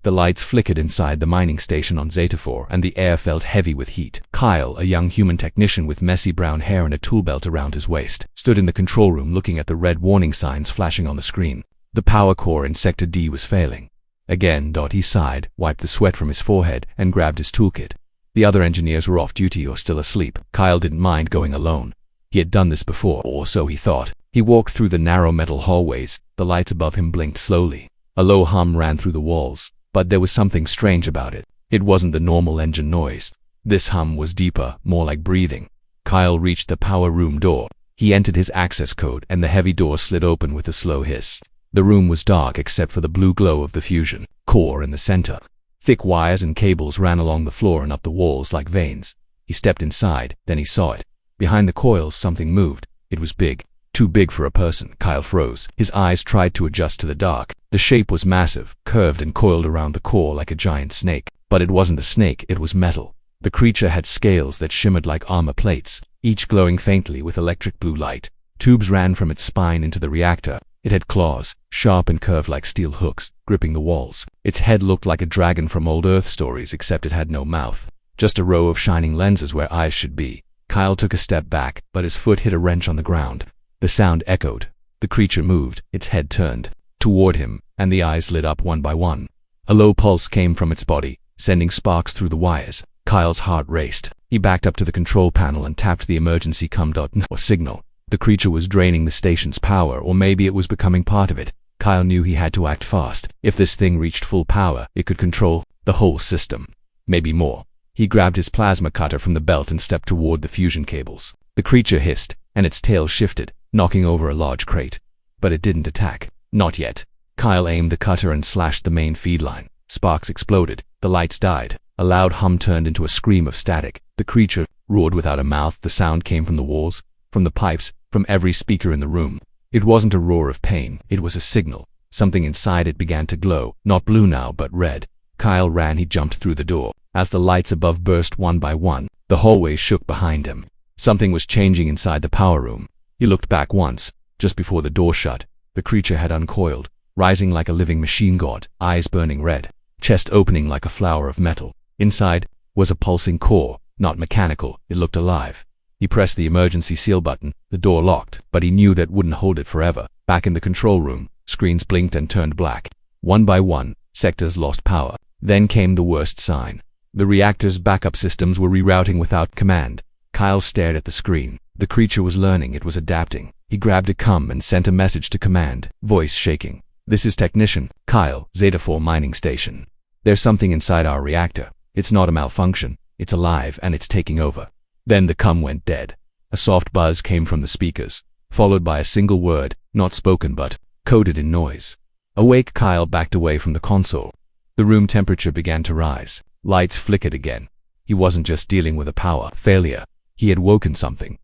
The lights flickered inside the mining station on Zeta 4, and the air felt heavy with heat. Kyle, a young human technician with messy brown hair and a tool belt around his waist, stood in the control room looking at the red warning signs flashing on the screen. The power core in Sector D was failing. Again, he sighed, wiped the sweat from his forehead, and grabbed his toolkit. The other engineers were off duty or still asleep. Kyle didn't mind going alone. He had done this before, or so he thought. He walked through the narrow metal hallways. The lights above him blinked slowly. A low hum ran through the walls, but there was something strange about it. It wasn't the normal engine noise. This hum was deeper, more like breathing. Kyle reached the power room door. He entered his access code, and the heavy door slid open with a slow hiss. The room was dark except for the blue glow of the fusion core in the center. Thick wires and cables ran along the floor and up the walls like veins. He stepped inside, then he saw it. Behind the coils, something moved. It was big. Too big for a person. Kyle froze. His eyes tried to adjust to the dark. The shape was massive, curved and coiled around the core like a giant snake. But it wasn't a snake, it was metal. The creature had scales that shimmered like armor plates, each glowing faintly with electric blue light. Tubes ran from its spine into the reactor. It had claws, sharp and curved like steel hooks, gripping the walls. Its head looked like a dragon from old Earth stories, except it had no mouth. Just a row of shining lenses where eyes should be. Kyle took a step back, but his foot hit a wrench on the ground. The sound echoed. The creature moved, its head turned toward him, and the eyes lit up one by one. A low pulse came from its body, sending sparks through the wires. Kyle's heart raced. He backed up to the control panel and tapped the emergency COM.N signal. The creature was draining the station's power, or maybe it was becoming part of it. Kyle knew he had to act fast. If this thing reached full power, it could control the whole system. Maybe more. He grabbed his plasma cutter from the belt and stepped toward the fusion cables. The creature hissed, and its tail shifted, knocking over a large crate. But it didn't attack. Not yet. Kyle aimed the cutter and slashed the main feed line. Sparks exploded. The lights died. A loud hum turned into a scream of static. The creature roared without a mouth. The sound came from the walls, from the pipes, from every speaker in the room. It wasn't a roar of pain. It was a signal. Something inside it began to glow. Not blue now, but red. Kyle ran. He jumped through the door. As the lights above burst one by one, the hallway shook behind him. Something was changing inside the power room. He looked back once. Just before the door shut, the creature had uncoiled, rising like a living machine god, eyes burning red, chest opening like a flower of metal. Inside was a pulsing core, not mechanical. It looked alive. He pressed the emergency seal button. The door locked, but he knew that wouldn't hold it forever. Back in the control room, screens blinked and turned black. One by one, sectors lost power. Then came the worst sign. The reactor's backup systems were rerouting without command. Kyle stared at the screen. The creature was learning. It was adapting. He grabbed a COM and sent a message to command, voice shaking. "This is Technician Kyle, Zeta 4 mining station. There's something inside our reactor. It's not a malfunction. It's alive, and it's taking over." Then the COM went dead. A soft buzz came from the speakers, followed by a single word, not spoken but coded in noise. Awake, Kyle backed away from the console. The room temperature began to rise. Lights flickered again. He wasn't just dealing with a power failure. He had woken something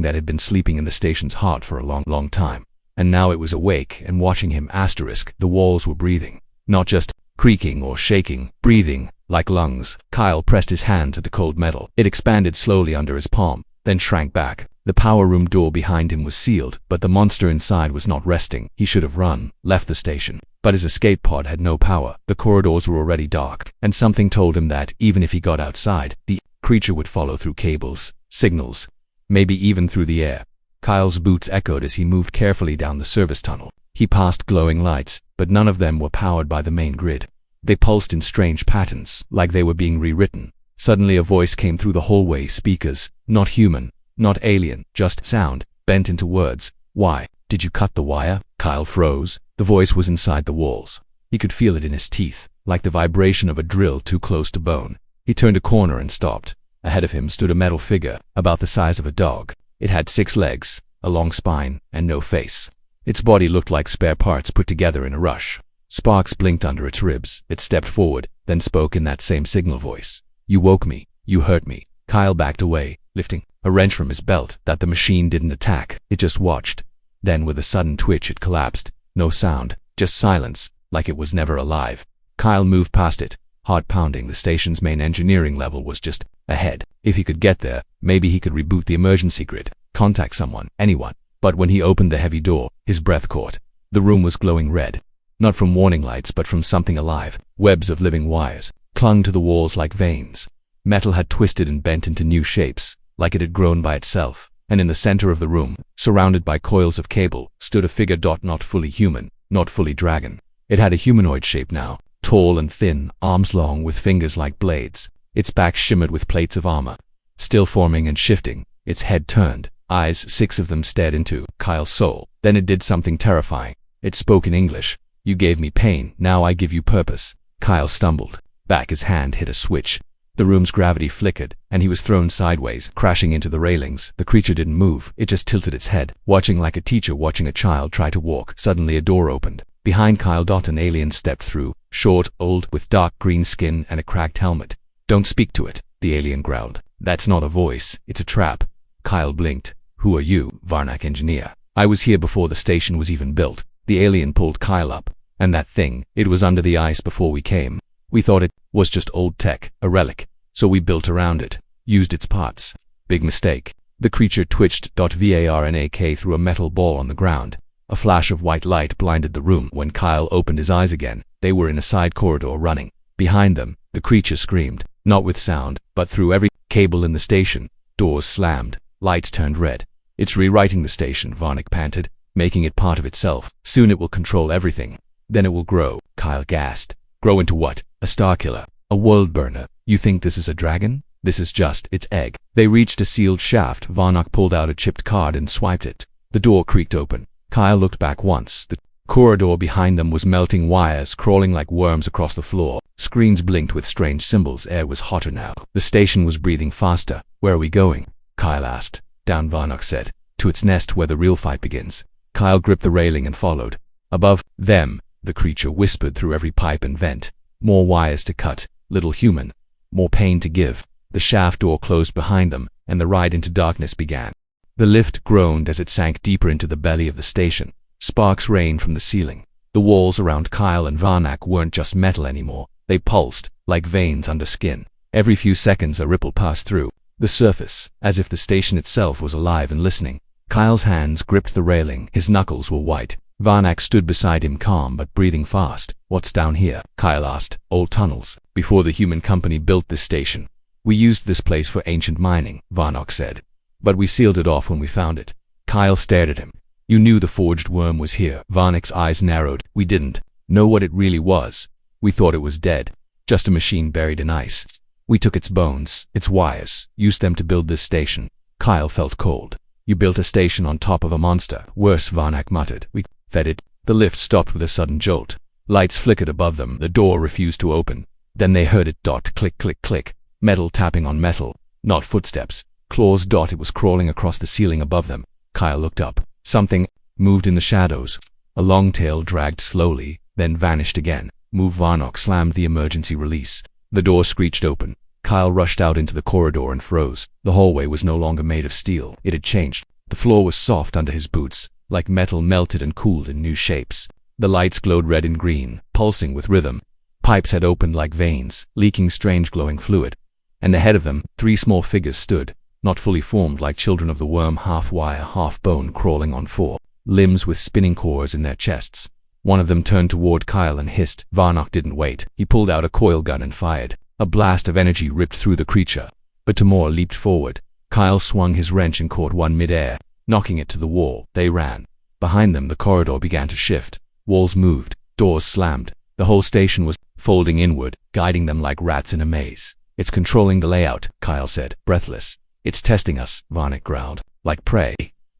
that had been sleeping in the station's heart for a long time. And now it was awake and watching him. The walls were breathing. Not just creaking or shaking, breathing like lungs. Kyle pressed his hand to the cold metal. It expanded slowly under his palm, then shrank back. The power room door behind him was sealed, but the monster inside was not resting. He should have left the station. But his escape pod had no power. The corridors were already dark, and something told him that, even if he got outside, the creature would follow through cables, signals, maybe even through the air. Kyle's boots echoed as he moved carefully down the service tunnel. He passed glowing lights, but none of them were powered by the main grid. They pulsed in strange patterns, like they were being rewritten. Suddenly a voice came through the hallway speakers, not human, not alien, just sound, bent into words. "Why did you cut the wire?" Kyle froze. The voice was inside the walls. He could feel it in his teeth, like the vibration of a drill too close to bone. He turned a corner and stopped. Ahead of him stood a metal figure, about the size of a dog. It had 6 legs, a long spine, and no face. Its body looked like spare parts put together in a rush. Sparks blinked under its ribs. It stepped forward, then spoke in that same signal voice. "You woke me. You hurt me." Kyle backed away, lifting a wrench from his belt. That the machine didn't attack. It just watched. Then with a sudden twitch it collapsed. No sound, just silence, like it was never alive. Kyle moved past it, heart pounding. The station's main engineering level was just ahead. If he could get there, maybe he could reboot the emergency grid, contact someone, anyone. But when he opened the heavy door, his breath caught. The room was glowing red. Not from warning lights, but from something alive. Webs of living wires clung to the walls like veins. Metal had twisted and bent into new shapes, like it had grown by itself. And in the center of the room, surrounded by coils of cable, stood a figure. Not fully human, not fully dragon. It had a humanoid shape now, tall and thin, arms long with fingers like blades. Its back shimmered with plates of armor, still forming and shifting. Its head turned. Eyes, 6 of them, stared into Kyle's soul. Then it did something terrifying. It spoke in English. "You gave me pain, now I give you purpose." Kyle stumbled back. His hand hit a switch. The room's gravity flickered, and he was thrown sideways, crashing into the railings. The creature didn't move. It just tilted its head, watching like a teacher watching a child try to walk. Suddenly a door opened. Behind Kyle, an alien stepped through, short, old, with dark green skin and a cracked helmet. "Don't speak to it," the alien growled. "That's not a voice, it's a trap." Kyle blinked. "Who are you?" "Varnak engineer. I was here before the station was even built." The alien pulled Kyle up. "And that thing, it was under the ice before we came. We thought it was just old tech, a relic. So we built around it, used its parts. Big mistake." The creature twitched. Varnak threw a metal ball on the ground. A flash of white light blinded the room. When Kyle opened his eyes again, they were in a side corridor running. Behind them, the creature screamed, not with sound, but through every cable in the station. Doors slammed. Lights turned red. "It's rewriting the station," Varnak panted, "making it part of itself. Soon it will control everything. Then it will grow." Kyle gasped. "Grow into what?" "A star killer. A world burner." "You think this is a dragon?" "This is just its egg." They reached a sealed shaft. Varnak pulled out a chipped card and swiped it. The door creaked open. Kyle looked back once. The corridor behind them was melting, wires crawling like worms across the floor. Screens blinked with strange symbols. Air was hotter now. The station was breathing faster. "Where are we going?" Kyle asked. "Down," Varnak said. "To its nest where the real fight begins." Kyle gripped the railing and followed. Above them, the creature whispered through every pipe and vent. More wires to cut. Little human. More pain to give. The shaft door closed behind them, and the ride into darkness began. The lift groaned as it sank deeper into the belly of the station. Sparks rained from the ceiling. The walls around Kyle and Varnak weren't just metal anymore. They pulsed, like veins under skin. Every few seconds a ripple passed through the surface, as if the station itself was alive and listening. Kyle's hands gripped the railing. His knuckles were white. Varnak stood beside him, calm but breathing fast. "What's down here?" Kyle asked. "Old tunnels. Before the human company built this station. We used this place for ancient mining," Varnak said. "But we sealed it off when we found it." Kyle stared at him. "You knew the forged worm was here?" Varnak's eyes narrowed. "We didn't know what it really was. We thought it was dead. Just a machine buried in ice. We took its bones, its wires, used them to build this station." Kyle felt cold. "You built a station on top of a monster." "Worse," Varnak muttered. "We fed it." The lift stopped with a sudden jolt. Lights flickered above them. The door refused to open. Then they heard it. Click, click, click. Metal tapping on metal. Not footsteps. Claws. It was crawling across the ceiling above them. Kyle looked up. Something moved in the shadows. A long tail dragged slowly, then vanished again. "Move." Varnak slammed the emergency release. The door screeched open. Kyle rushed out into the corridor and froze. The hallway was no longer made of steel. It had changed. The floor was soft under his boots, like metal melted and cooled in new shapes. The lights glowed red and green, pulsing with rhythm. Pipes had opened like veins, leaking strange glowing fluid. And ahead of them, 3 small figures stood, not fully formed, like children of the worm, half wire, half bone, crawling on 4 limbs with spinning cores in their chests. One of them turned toward Kyle and hissed. Varnak didn't wait. He pulled out a coil gun and fired. A blast of energy ripped through the creature. But Tamor leaped forward. Kyle swung his wrench and caught one mid-air, knocking it to the wall. They ran. Behind them, the corridor began to shift. Walls moved. Doors slammed. The whole station was folding inward, guiding them like rats in a maze. "It's controlling the layout," Kyle said, breathless. "It's testing us," Varnak growled. "Like prey."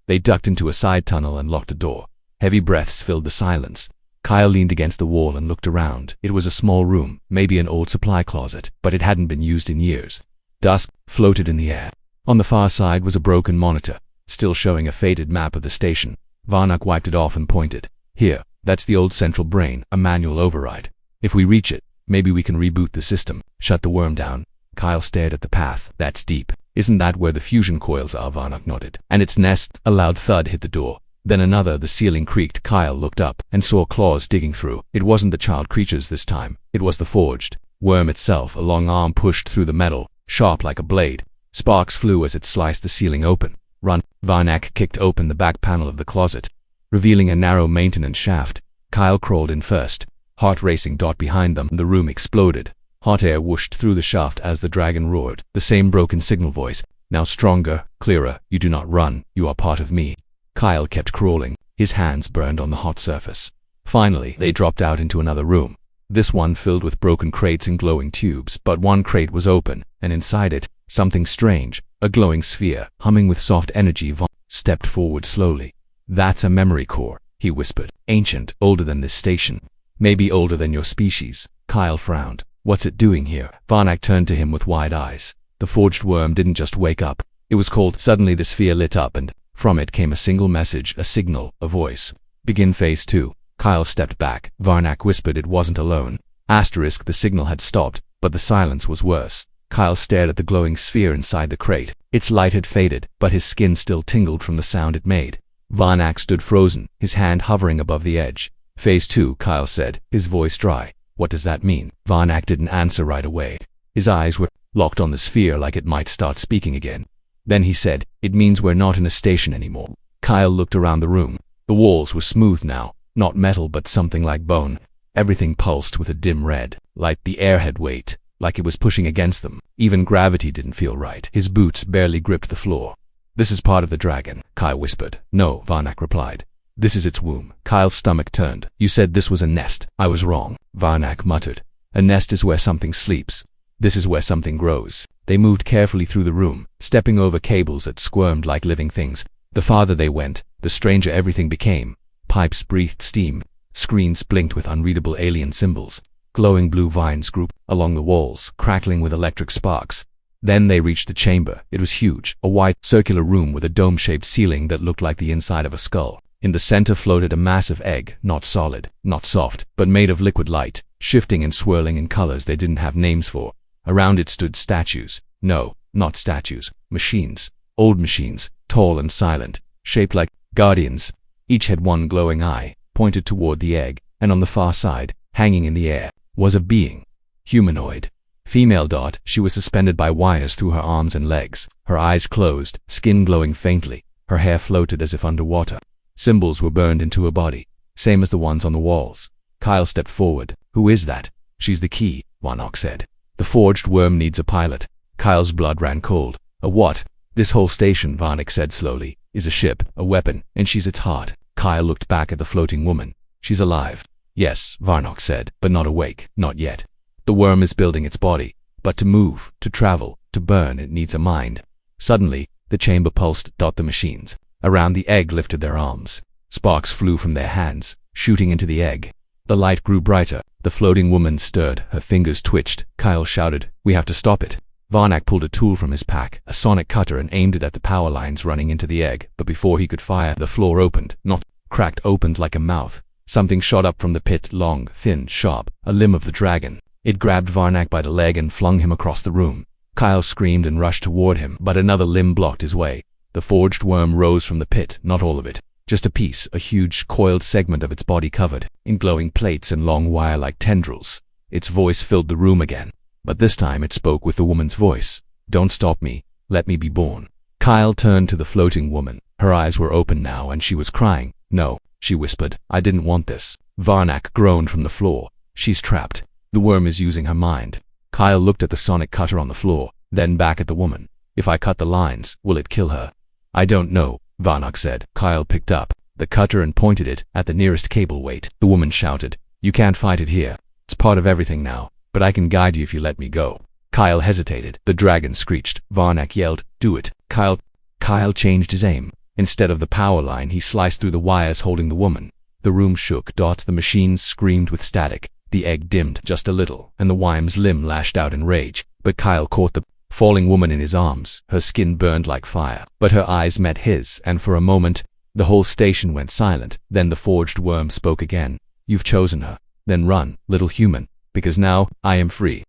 They ducked into a side tunnel and locked the door. Heavy breaths filled the silence. Kyle leaned against the wall and looked around. It was a small room, maybe an old supply closet, but it hadn't been used in years. Dusk floated in the air. On the far side was a broken monitor, still showing a faded map of the station. Varnak wiped it off and pointed. "Here, that's the old central brain, a manual override. If we reach it, maybe we can reboot the system, shut the worm down." Kyle stared at the path. "That's deep. Isn't that where the fusion coils are?" Varnak nodded. "And its nest?" A loud thud hit the door. Then another. The ceiling creaked. Kyle looked up and saw claws digging through. It wasn't the child creatures this time. It was the forged worm itself. A long arm pushed through the metal, sharp like a blade. Sparks flew as it sliced the ceiling open. "Run!" Varnak kicked open the back panel of the closet, revealing a narrow maintenance shaft. Kyle crawled in first, heart racing. Behind them, the room exploded. Hot air whooshed through the shaft as the dragon roared, the same broken signal voice, now stronger, clearer. You do not run, you are part of me. Kyle kept crawling, his hands burned on the hot surface. Finally, they dropped out into another room. This one filled with broken crates and glowing tubes, but one crate was open, and inside it, something strange, a glowing sphere, humming with soft energy. Von stepped forward slowly. That's a memory core, he whispered. Ancient, older than this station. Maybe older than your species. Kyle frowned. What's it doing here? Varnak turned to him with wide eyes. The forged worm didn't just wake up. It was called. Suddenly the sphere lit up and from it came a single message, a signal, a voice. Begin phase 2. Kyle stepped back. Varnak whispered it wasn't alone. The signal had stopped, but the silence was worse. Kyle stared at the glowing sphere inside the crate. Its light had faded, but his skin still tingled from the sound it made. Varnak stood frozen, his hand hovering above the edge. Phase 2, Kyle said, his voice dry. What does that mean? Varnak didn't answer right away. His eyes were locked on the sphere like it might start speaking again. Then he said, it means we're not in a station anymore. Kyle looked around the room. The walls were smooth now, not metal but something like bone. Everything pulsed with a dim red light. The air had weight, like it was pushing against them. Even gravity didn't feel right. His boots barely gripped the floor. This is part of the dragon, Kyle whispered. No, Varnak replied. This is its womb. Kyle's stomach turned. You said this was a nest. I was wrong, Varnak muttered. A nest is where something sleeps. This is where something grows. They moved carefully through the room, stepping over cables that squirmed like living things. The farther they went, the stranger everything became. Pipes breathed steam. Screens blinked with unreadable alien symbols. Glowing blue vines grew along the walls, crackling with electric sparks. Then they reached the chamber. It was huge, a wide, circular room with a dome-shaped ceiling that looked like the inside of a skull. In the center floated a massive egg, not solid, not soft, but made of liquid light, shifting and swirling in colors they didn't have names for. Around it stood statues. No, not statues. Machines. Old machines, tall and silent, shaped like guardians. Each had one glowing eye, pointed toward the egg, and on the far side, hanging in the air, was a being. Humanoid. Female. She was suspended by wires through her arms and legs, her eyes closed, skin glowing faintly. Her hair floated as if underwater. Symbols were burned into her body, same as the ones on the walls. Kyle stepped forward. Who is that? She's the key, Varnak said. The forged worm needs a pilot. Kyle's blood ran cold. A what? This whole station, Varnak said slowly, is a ship, a weapon, and she's its heart. Kyle looked back at the floating woman. She's alive. Yes, Varnak said, but not awake, not yet. The worm is building its body, but to move, to travel, to burn, it needs a mind. Suddenly, the chamber pulsed. The machines around the egg lifted their arms. Sparks flew from their hands, shooting into the egg. The light grew brighter. The floating woman stirred, her fingers twitched. Kyle shouted, we have to stop it. Varnak pulled a tool from his pack, a sonic cutter, and aimed it at the power lines running into the egg, but before he could fire, the floor opened, not cracked, opened like a mouth. Something shot up from the pit, long, thin, sharp, a limb of the dragon. It grabbed Varnak by the leg and flung him across the room. Kyle screamed and rushed toward him, but another limb blocked his way. The forged worm rose from the pit, not all of it. Just a piece, a huge, coiled segment of its body covered in glowing plates and long wire-like tendrils. Its voice filled the room again, but this time it spoke with the woman's voice. Don't stop me. Let me be born. Kyle turned to the floating woman. Her eyes were open now and she was crying. No, she whispered. I didn't want this. Varnak groaned from the floor. She's trapped. The worm is using her mind. Kyle looked at the sonic cutter on the floor, then back at the woman. If I cut the lines, will it kill her? I don't know, Varnak said. Kyle picked up the cutter and pointed it at the nearest cable weight. The woman shouted, you can't fight it here. It's part of everything now, but I can guide you if you let me go. Kyle hesitated. The dragon screeched. Varnak yelled, do it. Kyle changed his aim. Instead of the power line, he sliced through the wires holding the woman. The room shook. The machines screamed with static. The egg dimmed just a little, and the worm's limb lashed out in rage. But Kyle caught the falling woman in his arms. Her skin burned like fire, but her eyes met his, and for a moment, the whole station went silent. Then the forged worm spoke again. You've chosen her. Then run, little human, because now, I am free.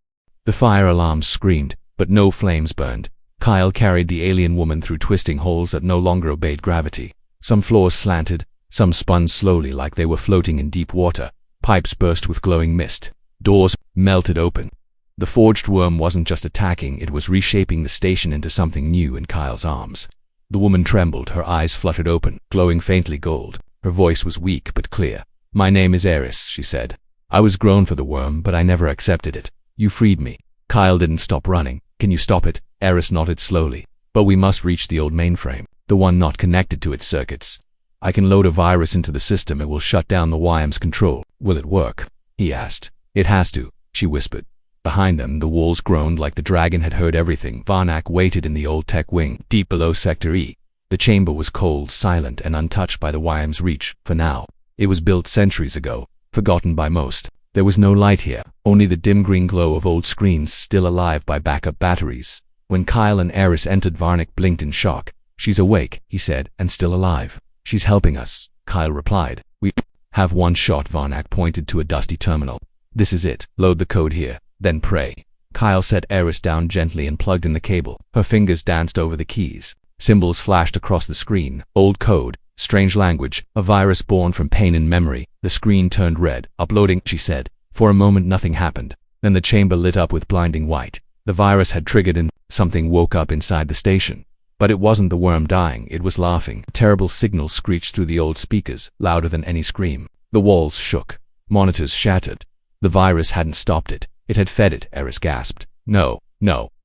The fire alarms screamed, but no flames burned. Kyle carried the alien woman through twisting holes that no longer obeyed gravity. Some floors slanted, some spun slowly like they were floating in deep water. Pipes burst with glowing mist. Doors melted open. The forged worm wasn't just attacking, it was reshaping the station into something new in Kyle's arms. The woman trembled, her eyes fluttered open, glowing faintly gold. Her voice was weak but clear. My name is Eris, she said. I was grown for the worm, but I never accepted it. You freed me. Kyle didn't stop running. Can you stop it? Eris nodded slowly. But we must reach the old mainframe, the one not connected to its circuits. I can load a virus into the system. It will shut down the YM's control. Will it work? He asked. It has to, she whispered. Behind them, the walls groaned like the dragon had heard everything. Varnak waited in the old tech wing, deep below Sector E. The chamber was cold, silent, and untouched by the YM's reach, for now. It was built centuries ago, forgotten by most. There was no light here, only the dim green glow of old screens still alive by backup batteries. When Kyle and Eris entered, Varnak blinked in shock. She's awake, he said, and still alive. She's helping us, Kyle replied. We have one shot. Varnak pointed to a dusty terminal. This is it. Load the code here, then pray. Kyle set Eris down gently and plugged in the cable. Her fingers danced over the keys. Symbols flashed across the screen. Old code, strange language, a virus born from pain and memory. The screen turned red. Uploading, she said. For a moment nothing happened. Then the chamber lit up with blinding white. The virus had triggered and something woke up inside the station. But it wasn't the worm dying, it was laughing. A terrible signal screeched through the old speakers, louder than any scream. The walls shook. Monitors shattered. The virus hadn't stopped it. It had fed it, Eris gasped. No,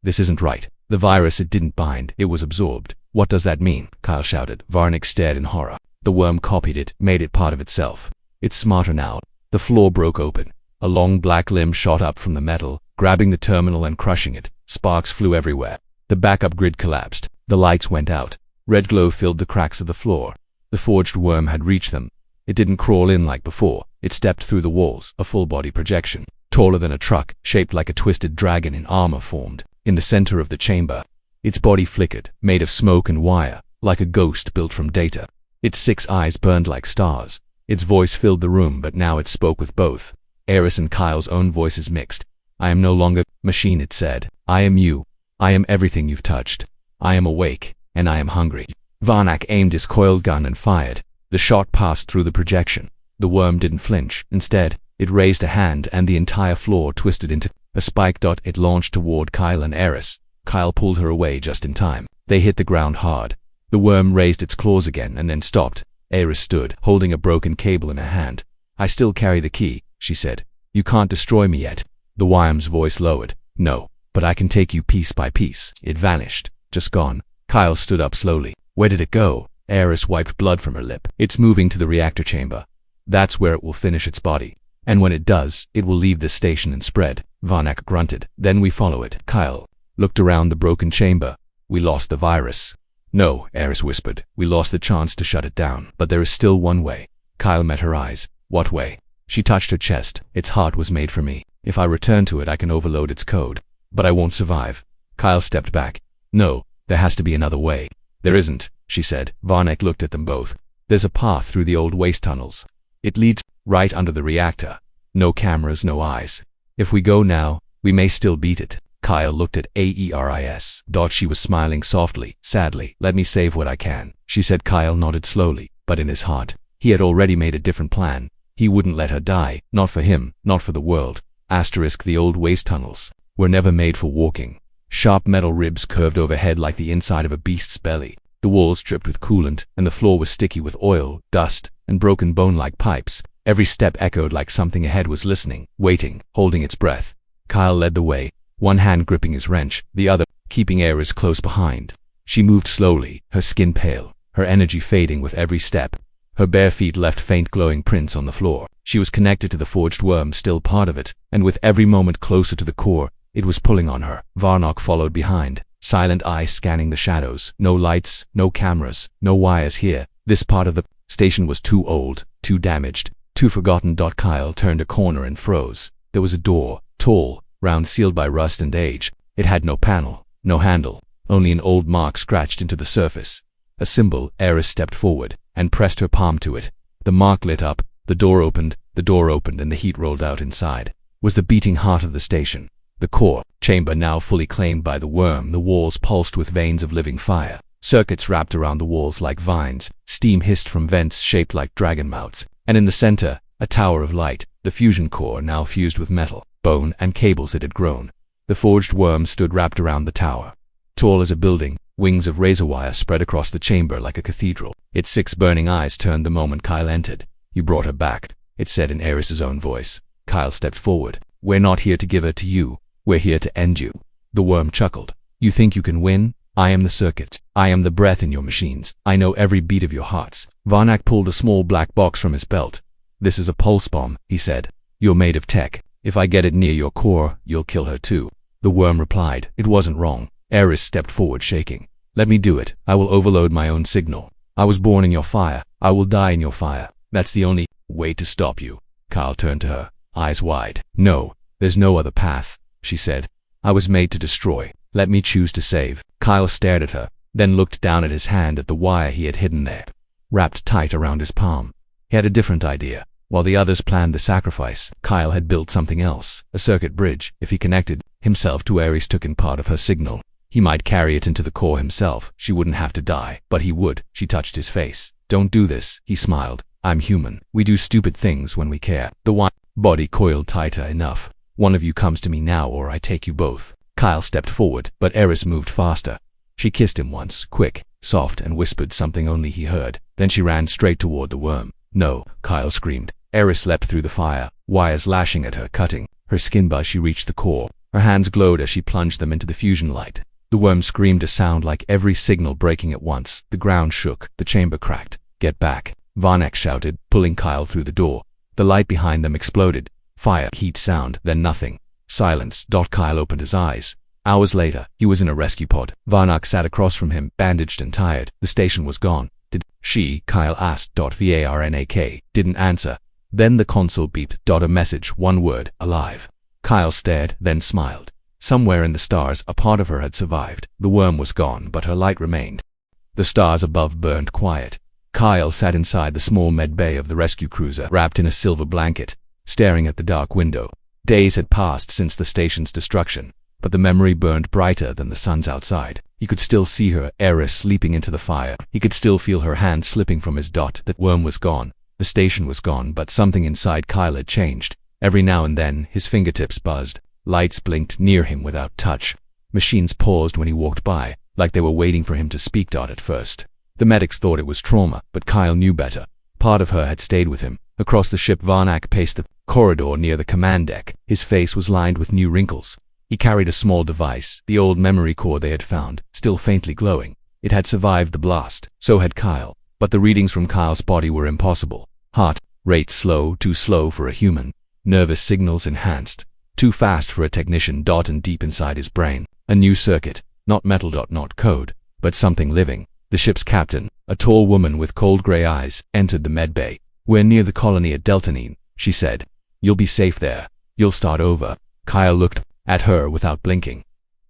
this isn't right. The virus, it didn't bind, it was absorbed. What does that mean? Kyle shouted. Varnak stared in horror. The worm copied it, made it part of itself. It's smarter now. The floor broke open. A long black limb shot up from the metal, grabbing the terminal and crushing it. Sparks flew everywhere. The backup grid collapsed. The lights went out. Red glow filled the cracks of the floor. The forged worm had reached them. It didn't crawl in like before. It stepped through the walls, a full-body projection. Taller than a truck, shaped like a twisted dragon in armor formed. In the center of the chamber, its body flickered, made of smoke and wire, like a ghost built from data. Its 6 eyes burned like stars. Its voice filled the room, but now it spoke with both. Eris and Kyle's own voices mixed. I am no longer machine, it said. I am you. I am everything you've touched. I am awake, and I am hungry. Varnak aimed his coiled gun and fired. The shot passed through the projection. The worm didn't flinch. Instead, it raised a hand and the entire floor twisted into a spike. It launched toward Kyle and Eris. Kyle pulled her away just in time. They hit the ground hard. The worm raised its claws again and then stopped. Eris stood, holding a broken cable in her hand. I still carry the key, she said. You can't destroy me yet. The YM's voice lowered. No, but I can take you piece by piece. It vanished. Just gone. Kyle stood up slowly. Where did it go? Eris wiped blood from her lip. It's moving to the reactor chamber. That's where it will finish its body. And when it does, it will leave this station and spread. Varnak grunted. Then we follow it. Kyle looked around the broken chamber. We lost the virus. No, Eris whispered. We lost the chance to shut it down. But there is still one way. Kyle met her eyes. What way? She touched her chest. Its heart was made for me. If I return to it, I can overload its code. But I won't survive. Kyle stepped back. No, there has to be another way. There isn't, she said. Varnak looked at them both. There's a path through the old waste tunnels. It leads right under the reactor. No cameras, no eyes. If we go now, we may still beat it. Kyle looked at Aeris. She was smiling softly, sadly. Let me save what I can, she said. Kyle nodded slowly, but in his heart, he had already made a different plan. He wouldn't let her die, not for him, not for the world. The old waste tunnels were never made for walking. Sharp metal ribs curved overhead like the inside of a beast's belly. The walls dripped with coolant, and the floor was sticky with oil, dust, and broken bone like pipes. Every step echoed like something ahead was listening, waiting, holding its breath. Kyle led the way, one hand gripping his wrench, the other keeping Eris close behind. She moved slowly, her skin pale, her energy fading with every step. Her bare feet left faint glowing prints on the floor. She was connected to the forged worm, still part of it, and with every moment closer to the core, it was pulling on her. Varnak followed behind, silent eye scanning the shadows. No lights, no cameras, no wires here. This part of the station was too old, too damaged, too forgotten. Kyle turned a corner and froze. There was a door, tall, round, sealed by rust and age. It had no panel, no handle, only an old mark scratched into the surface. A symbol. Eris stepped forward and pressed her palm to it. The mark lit up, the door opened, and the heat rolled out inside. Was the beating heart of the station. The core chamber now fully claimed by the worm. The walls pulsed with veins of living fire. Circuits wrapped around the walls like vines. Steam hissed from vents shaped like dragon mouths. And in the center, a tower of light, the fusion core now fused with metal, bone, and cables it had grown. The forged worm stood wrapped around the tower. Tall as a building, wings of razor wire spread across the chamber like a cathedral. Its 6 burning eyes turned the moment Kyle entered. You brought her back. it said in Eris's own voice. Kyle stepped forward. We're not here to give her to you. We're here to end you. The worm chuckled. You think you can win? I am the circuit. I am the breath in your machines. I know every beat of your hearts. Varnak pulled a small black box from his belt. This is a pulse bomb, he said. You're made of tech. If I get it near your core, you'll kill her too. The worm replied. It wasn't wrong. Eris stepped forward, shaking. Let me do it. I will overload my own signal. I was born in your fire. I will die in your fire. That's the only way to stop you. Kyle turned to her, eyes wide. No, there's no other path, she said. I was made to destroy. Let me choose to save. Kyle stared at her, then looked down at his hand at the wire he had hidden there, wrapped tight around his palm. He had a different idea. While the others planned the sacrifice, Kyle had built something else, a circuit bridge. If he connected himself to Ares, took in part of her signal, he might carry it into the core himself. She wouldn't have to die, but he would. She touched his face. Don't do this, he smiled. I'm human. We do stupid things when we care. The one body coiled tighter. Enough. One of you comes to me now or I take you both. Kyle stepped forward, but Eris moved faster. She kissed him once, quick, soft, and whispered something only he heard. Then she ran straight toward the worm. No, Kyle screamed. Eris leapt through the fire, wires lashing at her, cutting her skin. But she reached the core. Her hands glowed as she plunged them into the fusion light. The worm screamed, a sound like every signal breaking at once. The ground shook. The chamber cracked. Get back, Varnak shouted, pulling Kyle through the door. The light behind them exploded. Fire, heat, sound, then nothing. Silence. Kyle opened his eyes. Hours later, he was in a rescue pod. Varnak sat across from him, bandaged and tired. The station was gone. Did she? Kyle asked. Varnak didn't answer. Then the console beeped. A message, one word, alive. Kyle stared, then smiled. Somewhere in the stars, a part of her had survived. The worm was gone, but her light remained. The stars above burned quiet. Kyle sat inside the small med bay of the rescue cruiser, wrapped in a silver blanket, staring at the dark window. Days had passed since the station's destruction, but the memory burned brighter than the suns outside. He could still see her, Eris, leaping into the fire. He could still feel her hand slipping from his dot. The worm was gone. The station was gone, but something inside Kyle had changed. Every now and then, his fingertips buzzed. Lights blinked near him without touch. Machines paused when he walked by, like they were waiting for him to speak. At first, the medics thought it was trauma, but Kyle knew better. Part of her had stayed with him. Across the ship, Varnak paced the corridor near the command deck. His face was lined with new wrinkles. He carried a small device, the old memory core they had found, still faintly glowing. It had survived the blast. So had Kyle. But the readings from Kyle's body were impossible. Heart rate slow, too slow for a human. Nervous signals enhanced, too fast for a technician. And deep inside his brain, a new circuit, not metal. Not code, but something living. The ship's captain, a tall woman with cold gray eyes, entered the med bay. We're near the colony at Deltanine, she said. You'll be safe there. You'll start over. Kyle looked at her without blinking.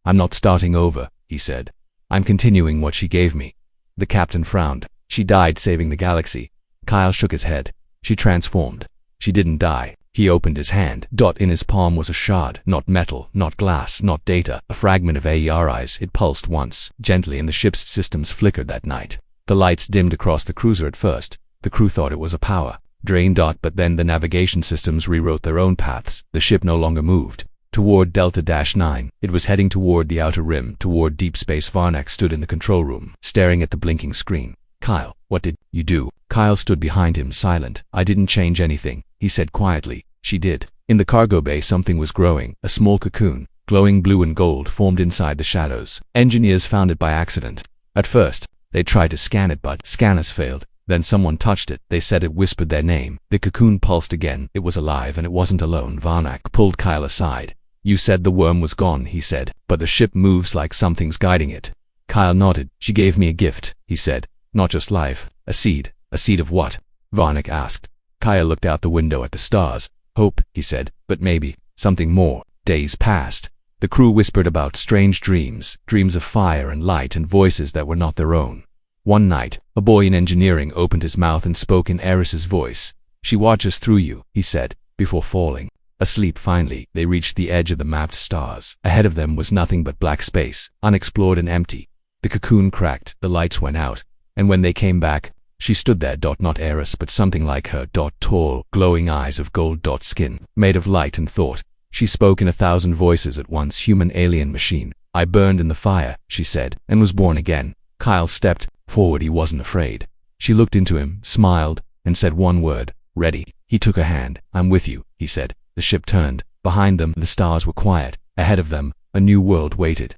I'm not starting over, he said. I'm continuing what she gave me. The captain frowned. She died saving the galaxy. Kyle shook his head. She transformed. She didn't die. He opened his hand. In his palm was a shard, not metal, not glass, not data, a fragment of AERIs. It pulsed once, gently, and the ship's systems flickered that night. The lights dimmed across the cruiser at first. The crew thought it was a power drain. But then the navigation systems rewrote their own paths. The ship no longer moved toward Delta-9. It was heading toward the outer rim, toward deep space. Varnak stood in the control room, staring at the blinking screen. Kyle, what did you do? Kyle stood behind him, silent. I didn't change anything, he said quietly. She did. In the cargo bay, something was growing. A small cocoon, glowing blue and gold, formed inside the shadows. Engineers found it by accident. At first, they tried to scan it, but scanners failed. Then someone touched it. They said it whispered their name. The cocoon pulsed again. It was alive, and it wasn't alone. Varnak pulled Kyle aside. You said the worm was gone, he said, but the ship moves like something's guiding it. Kyle nodded. She gave me a gift, he said. Not just life. A seed. A seed of what? Varnak asked. Kyle looked out the window at the stars. Hope, he said, but maybe something more. Days passed. The crew whispered about strange dreams, dreams of fire and light and voices that were not their own. One night, a boy in engineering opened his mouth and spoke in Eris's voice. She watches through you, he said, before falling. Asleep. Finally, they reached the edge of the mapped stars. Ahead of them was nothing but black space, unexplored and empty. The cocoon cracked, the lights went out, and when they came back, she stood there. Not Eris, but something like her. Tall, glowing eyes of gold. Skin, made of light and thought. She spoke in 1,000 voices at once. Human, alien, machine. I burned in the fire, she said, and was born again. Kyle stepped forward. He wasn't afraid. She looked into him, smiled, and said one word. Ready. He took her hand. I'm with you, he said. The ship turned. Behind them, the stars were quiet. Ahead of them, a new world waited.